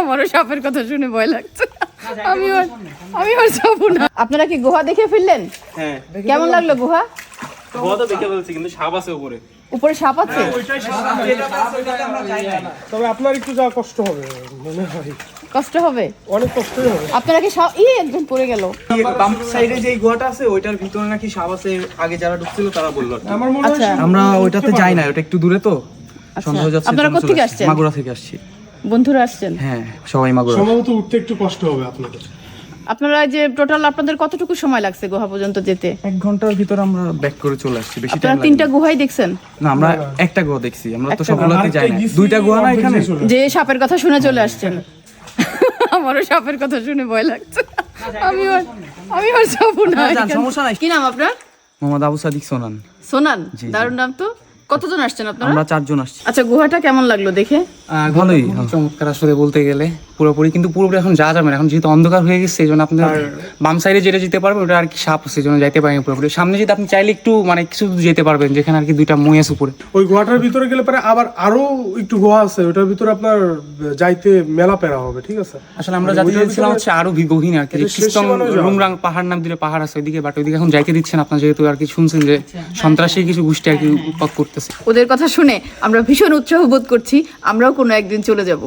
আমারও সাপের কথা শুনে ভয় লাগছে। আমি আর যাবো না। আপনারা কি গুহা দেখে ফিরলেন? হ্যাঁ, কেমন লাগলো গুহা? গুহা তো দেখে বলছি, কিন্তু সাপ আছে উপরে। উপরে সাপ আছে? তবে আপনার একটু যাওয়া কষ্ট হবে মনে হয়, কষ্ট হবে, অনেক কষ্টই হবে। আপনারা কি সাপ একজন পড়ে গেল। বাম সাইডে যে গুহাটা আছে ওইটার ভিতরে নাকি সাপ আছে, আগে যারা ঢুকছিল তারা বললো। আমার মনে হয় আচ্ছা, আমরা ওইটাতে যাই না, ওটা একটু দূরে তো। সন্দেহ যাচ্ছে। আপনারা কোথেকে আসছেন? মাগুরা থেকে আসছি। বন্ধুরা আসছেন? হ্যাঁ, সবাই মাগুরা। সম্ভবত উঠতে একটু কষ্ট হবে আপনাদের। আপনারা যে টোটাল আপনাদের কতটুকু সময় লাগছে গুহা পর্যন্ত যেতে? 1 ঘন্টার ভিতর আমরা ব্যাক করে চলে আসছি। বেশি আপনারা টাইম 3টা গুহাই দেখছেন? না, আমরা একটা গুহা দেখছি। আমরা তো একটা সবগুলোতে যাই না। 2টা গুহা না এখানে। যে সাপের কথা শুনে চলে আসছেন। আমারও সাপের কথা শুনে ভয় লাগছে। আমি আর যাবো না। যান, সমস্যা নাই। কি নাম আপনার? মোহাম্মদ আবু সাদিক সোনান। সোনান, দারুণ নাম তো। কতজন আসছেন আপনারা? আমরা 4 জন আসছি। আচ্ছা, গুহাটা কেমন লাগলো দেখে? ভালোই, চমৎকার আসলে বলতে গেলে। পুরোপুরি কিন্তু পুরোপুরি এখন যাওয়া যাবে না, এখন যেহেতু অন্ধকার হয়ে গেছে। এই জন্য আপনার বাম সাইডে যেটা যেতে পারবেন ওটা আর কি সাপ আছে, এই জন্য যাইতে পারেনি পুরোপুরি। সামনে যদি আপনি চাইলে একটু মানে কিছু যেতে পারবেন, যেখানে আর কি 2টা মই আছে উপরে। ওই গুহাটার ভিতরে গেলে পরে আবার আরো একটু গুহা আছে, ওটার ভিতরে আপনার যাইতে মেলা পেরা হবে, ঠিক আছে? আসলে আমরা যাতে চাইছিলাম হচ্ছে আরো গহীন আর কি, কিস্তং রুমরাং পাহাড় নাম দিলে পাহাড় আছে ওইদিকে, বাট ওইদিকে এখন যাইতে দিচ্ছেন আপনার, যেহেতু আর কি শুনছেন যে সন্ত্রাসী কিছু গোষ্ঠী আর কি উৎপাত করতেছে। ওদের কথা শুনে আমরা ভীষণ উৎসাহ বোধ করছি, আমরাও কোনো একদিন চলে যাব।